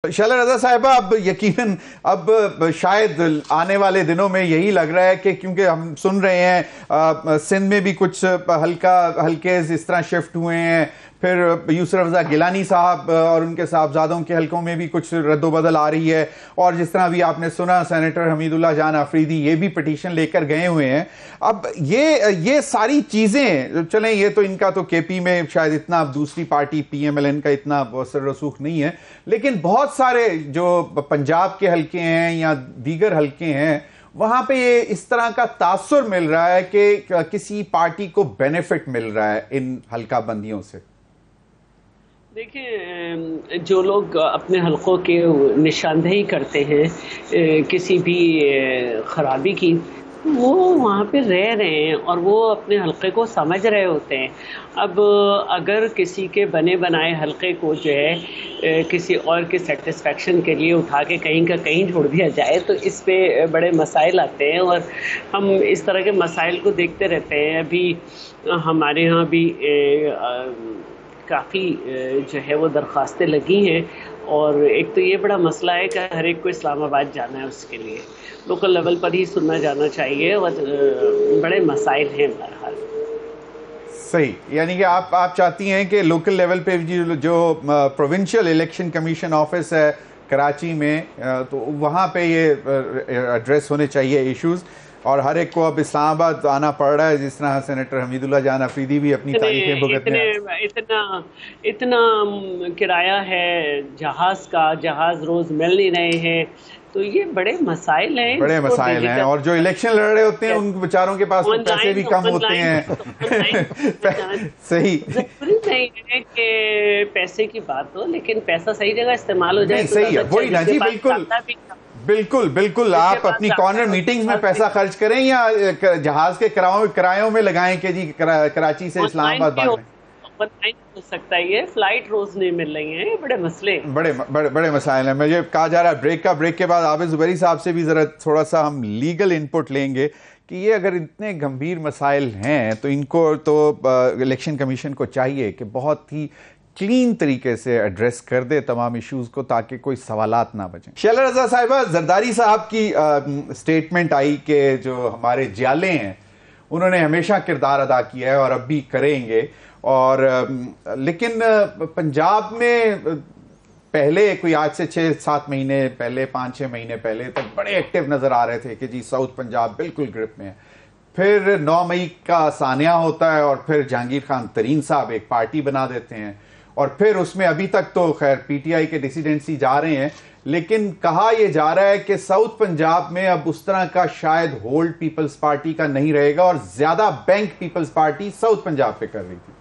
शैला रज़ा साहिबा, अब यकीनन अब शायद आने वाले दिनों में यही लग रहा है कि क्योंकि हम सुन रहे हैं सिंध में भी कुछ हल्के इस तरह शिफ्ट हुए हैं, फिर यूसुफ रज़ा गिलानी साहब और उनके साहबजादों के हलकों में भी कुछ रद्दोबदल आ रही है। और जिस तरह भी आपने सुना, सेनेटर हमीदुल्लाह जान आफरीदी ये भी पिटीशन लेकर गए हुए हैं। अब ये सारी चीज़ें चलें, ये तो इनका तो केपी में शायद इतना, दूसरी पार्टी पीएमएलएन का इतना असर रसूख नहीं है, लेकिन बहुत सारे जो पंजाब के हलके हैं या दीगर हलके हैं वहां पे ये इस तरह का तासुर मिल रहा है कि किसी पार्टी को बेनिफिट मिल रहा है इन हल्का बंदियों से। देखिए, जो लोग अपने हलकों के निशानदेही करते हैं किसी भी खराबी की, वो वहाँ पे रह रहे हैं और वो अपने हलके को समझ रहे होते हैं। अब अगर किसी के बने बनाए हलके को जो है किसी और के सेटिस्फेक्शन के लिए उठा के कहीं का कहीं छोड़ दिया जाए तो इस पे बड़े मसाइल आते हैं और हम इस तरह के मसाइल को देखते रहते हैं। अभी हमारे यहाँ भी काफ़ी जो है वो दरख्वास्तें लगी हैं और एक तो ये बड़ा मसला है कि हर एक को इस्लामाबाद जाना है, उसके लिए लोकल लेवल पर ही सुनना जाना चाहिए और बड़े मसाइल हैं बहरहाल। सही, यानी कि आप चाहती हैं कि लोकल लेवल पे जो प्रोविंशियल इलेक्शन कमीशन ऑफिस है कराची में, तो वहाँ पे ये एड्रेस होने चाहिए इश्यूज, और हर एक को अब इस्लामाबाद आना पड़ रहा है, जिस तरह सेनेटर हमीदुल्लाह जान अफरीदी भी अपनी तारीखें भुगत रहे हैं। इतना किराया है जहाज का, जहाज रोज मिल नहीं रहे हैं, तो ये बड़े मसाइल हैं और जो इलेक्शन लड़ रहे होते हैं उन बेचारों के पास तो पैसे भी कम होते हैं। सही, जरूरी नहीं है कि पैसे की बात हो, लेकिन पैसा सही जगह इस्तेमाल हो जाए। सही है, वही ना जी, बिल्कुल आप अपनी कॉर्नर मीटिंग्स में पैसा खर्च करें या जहाज के किरायों में लगाएं कि जी कराची से इस्लामाबाद भागें। हो सकता है ये फ्लाइट रोज नहीं मिल रही है, बड़े मसले, बड़े मसाइल हैं। मुझे कहा जा रहा है ब्रेक के बाद आबिद ज़ुबैरी साहब से भी जरा थोड़ा सा हम लीगल इनपुट लेंगे कि ये अगर इतने गंभीर मसाइल हैं तो इनको तो इलेक्शन कमीशन को चाहिए कि बहुत ही क्लीन तरीके से एड्रेस कर दे तमाम इश्यूज को, ताकि कोई सवालात ना बचें। शैला रज़ा साहिबा, जरदारी साहब की स्टेटमेंट आई कि जो हमारे जियाले हैं उन्होंने हमेशा किरदार अदा किया है और अब भी करेंगे, और लेकिन पंजाब में पहले कोई आज से 6-7 महीने पहले, 5-6 महीने पहले तक बड़े एक्टिव नजर आ रहे थे कि जी साउथ पंजाब बिल्कुल ग्रिप में है। फिर 9 मई का सानिया होता है और फिर जहांगीर खान तरीन साहब एक पार्टी बना देते हैं, और फिर उसमें अभी तक तो खैर पीटीआई के डिसिडेंट्स ही जा रहे हैं, लेकिन कहा यह जा रहा है कि साउथ पंजाब में अब उस तरह का शायद होल्ड पीपल्स पार्टी का नहीं रहेगा और ज्यादा bank peoples party south Punjab पे कर रही थी।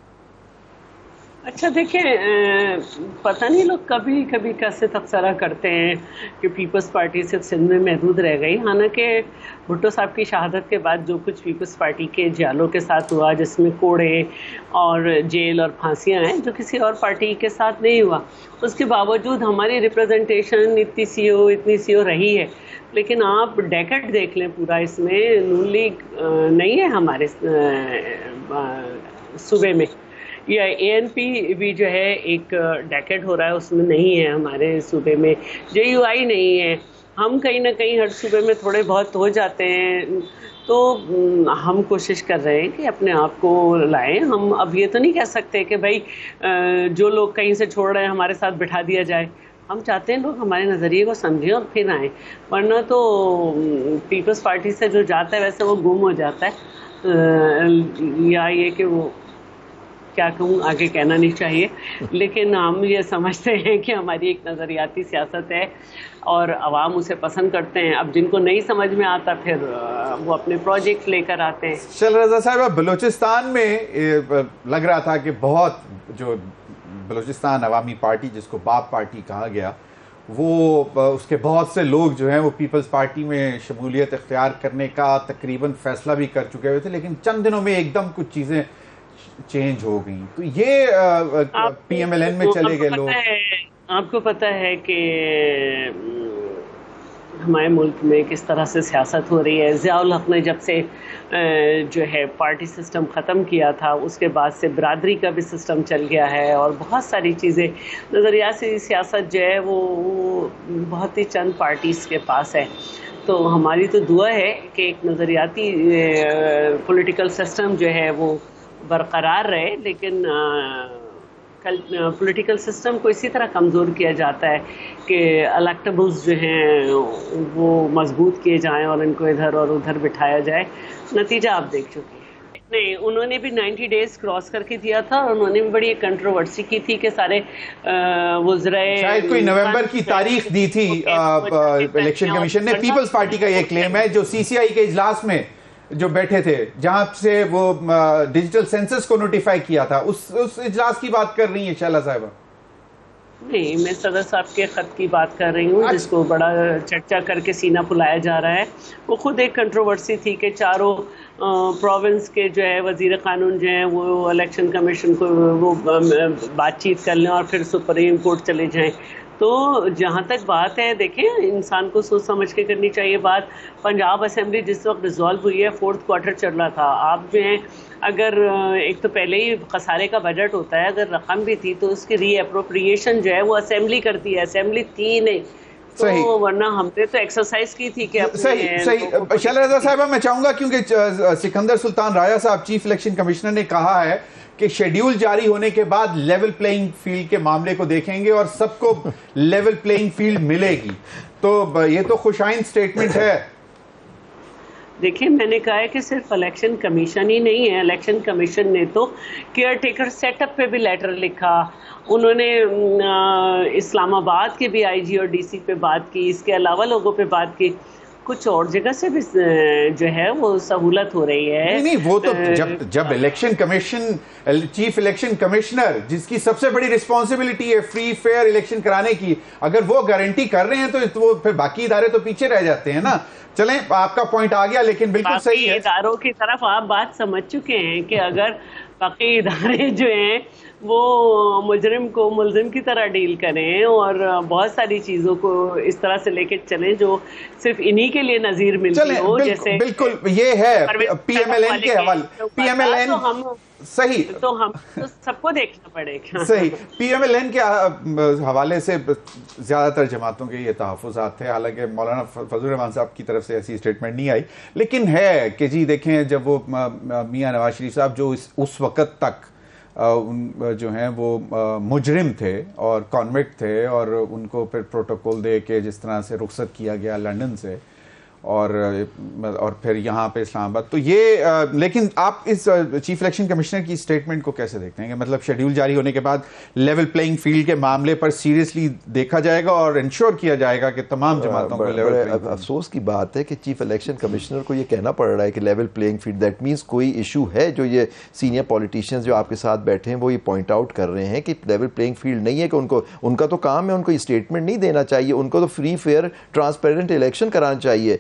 अच्छा, देखिए, पता नहीं लोग कभी कभी कैसे तबसरा करते हैं कि पीपल्स पार्टी सिर्फ सिंध में महदूद रह गई। हालांकि भुट्टो साहब की शहादत के बाद जो कुछ पीपल्स पार्टी के जियालों के साथ हुआ, जिसमें कोड़े और जेल और फांसियां हैं, जो किसी और पार्टी के साथ नहीं हुआ, उसके बावजूद हमारी रिप्रेजेंटेशन इतनी सीओ रही है। लेकिन आप डेकेड देख लें पूरा, इसमें नून लीग नहीं है हमारे सूबे में, या एएनपी भी जो है एक डेकेड हो रहा है उसमें नहीं है हमारे सूबे में, जेयूआई नहीं है। हम कहीं ना कहीं हर सूबे में थोड़े बहुत हो जाते हैं, तो हम कोशिश कर रहे हैं कि अपने आप को लाएं। हम अब ये तो नहीं कह सकते कि भाई जो लोग कहीं से छोड़ रहे हैं हमारे साथ बिठा दिया जाए। हम चाहते हैं लोग हमारे नज़रिए को समझें और फिर आएँ, वरना तो पीपल्स पार्टी से जो जाता है वैसे वो गुम हो जाता है, या ये कि वो क्या कहूँ, आगे कहना नहीं चाहिए। लेकिन हम ये समझते हैं कि हमारी एक नज़रियाती सियासत है और अवाम उसे पसंद करते हैं। अब जिनको नहीं समझ में आता फिर वो अपने प्रोजेक्ट लेकर आते हैं। शैला रज़ा साहिबा, बलूचिस्तान में लग रहा था कि बहुत जो बलूचिस्तान अवामी पार्टी, जिसको बाप पार्टी कहा गया, वो उसके बहुत से लोग जो हैं वो पीपल्स पार्टी में शमूलियत इख्तियार करने का तकरीबन फैसला भी कर चुके हुए थे, लेकिन चंद दिनों में एकदम कुछ चीज़ें चेंज हो गई। तो ये पीएमएलएन में चले गए लोग। आपको पता है कि हमारे मुल्क में किस तरह से सियासत हो रही है। ज़ियाउल हक़ ने जब से जो है पार्टी सिस्टम ख़त्म किया था, उसके बाद से बरादरी का भी सिस्टम चल गया है और बहुत सारी चीज़ें, नज़रियाती सियासत जो है वो बहुत ही चंद पार्टीज़ के पास है। तो हमारी तो दुआ है कि एक नज़रियाती पॉलिटिकल सिस्टम जो है वो बरकरार रहे, लेकिन पॉलिटिकल सिस्टम को इसी तरह कमज़ोर किया जाता है कि इलेक्टेबल्स जो हैं वो मजबूत किए जाएं और इनको इधर और उधर बिठाया जाए। नतीजा आप देख चुके हैं। नहीं, उन्होंने भी 90 डेज क्रॉस करके दिया था और उन्होंने भी बड़ी कंट्रोवर्सी की थी कि सारे वुज़राए, शायद कोई नवंबर की तारीख दी थी इलेक्शन कमीशन ने। पीपल्स पार्टी का ये क्लेम है, जो सीसीआई के इजलास में जो बैठे थे जहां से वो डिजिटल सेंसस को नोटिफाई किया था, उस इजलास की बात कर रही है शैला साहिबा? नहीं, मैं सदर साहब के ख़त की बात कर रही हूँ, जिसको बड़ा चर्चा करके सीना फुलाया जा रहा है। वो खुद एक कंट्रोवर्सी थी कि चारों प्रोविंस के जो है वज़ीर क़ानून जो हैं वो इलेक्शन कमीशन को वो बातचीत कर लें और फिर सुप्रीम कोर्ट चले जाएं। तो जहाँ तक बात है, देखें, इंसान को सोच समझ के करनी चाहिए बात। पंजाब असेंबली जिस वक्त डिज़ोल्व हुई है, 4th क्वार्टर चल रहा था। आप जो हैं, अगर एक तो पहले ही खसारे का बजट होता है, अगर रकम भी थी तो उसकी रीअप्रोप्रिएशन जो है वो असेंबली करती है, असेंबली थी नहीं। तो वरना हमने तो एक्सरसाइज की थी कि सही शैला रज़ा साहिबा, मैं चाहूंगा, क्योंकि सिकंदर सुल्तान राया साहब चीफ इलेक्शन कमिश्नर ने कहा है कि शेड्यूल जारी होने के बाद लेवल प्लेइंग फील्ड के मामले को देखेंगे और सबको लेवल प्लेइंग फील्ड मिलेगी। तो ये तो खुशाइन स्टेटमेंट है। देखिए, मैंने कहा है कि सिर्फ इलेक्शन कमीशन ही नहीं है, इलेक्शन कमीशन ने तो केयर टेकर सेटअप पे भी लेटर लिखा। उन्होंने इस्लामाबाद के भी आईजी और डीसी पे बात की, इसके अलावा लोगों पे बात की। कुछ और जगह से भी जो है वो सहूलत हो रही है। नहीं, वो तो जब election commission, chief election commissioner, जिसकी सबसे बड़ी रिस्पॉन्सिबिलिटी है फ्री फेयर इलेक्शन कराने की, अगर वो गारंटी कर रहे हैं तो वो फिर बाकी इदारे तो पीछे रह जाते हैं ना। चलें, आपका पॉइंट आ गया, लेकिन बिल्कुल सही है। इदारों की तरफ आप बात समझ चुके हैं कि अगर बाकी इदारे जो हैं वो मुजरिम को मुलजिम की तरह डील करें और बहुत सारी चीज़ों को इस तरह से लेके चलें जो सिर्फ इन्हीं के लिए नज़ीर मिलती हो, जैसे बिल्कुल ये है पीएमएलएन के हवाले, पीएमएलएन तो हम सही, तो हम तो सबको देखना पड़ेगा। सही, पीएमएलएन के हवाले से ज़्यादातर जमातों के ये तहफ़्फ़ुज़ात थे। हालांकि मौलाना फजल रहमान साहब की तरफ से ऐसी स्टेटमेंट नहीं आई, लेकिन है कि जी देखें, जब वो मियां नवाज शरीफ साहब जो उस वक़्त तक जो हैं वो मुजरिम थे और कॉन्विक्ट थे और उनको फिर प्रोटोकॉल दे के जिस तरह से रुखसत किया गया लंदन से और फिर यहाँ पे इस्लामाबाद, तो ये लेकिन आप इस चीफ इलेक्शन कमिश्नर की स्टेटमेंट को कैसे देखते हैं? मतलब शेड्यूल जारी होने के बाद लेवल प्लेइंग फील्ड के मामले पर सीरियसली देखा जाएगा और इंश्योर किया जाएगा कि तमाम जमातों को लेवल। अफसोस की बात है कि चीफ इलेक्शन कमिश्नर को ये कहना पड़ रहा है कि level playing field, that means कोई इशू है जो ये सीनियर पॉलिटिशियंस जो आपके साथ बैठे हैं वो ये पॉइंट आउट कर रहे हैं कि लेवल प्लेइंग फील्ड नहीं है, कि उनका तो काम है, उनको ये स्टेटमेंट नहीं देना चाहिए, उनको तो फ्री फेयर ट्रांसपेरेंट इलेक्शन कराना चाहिए।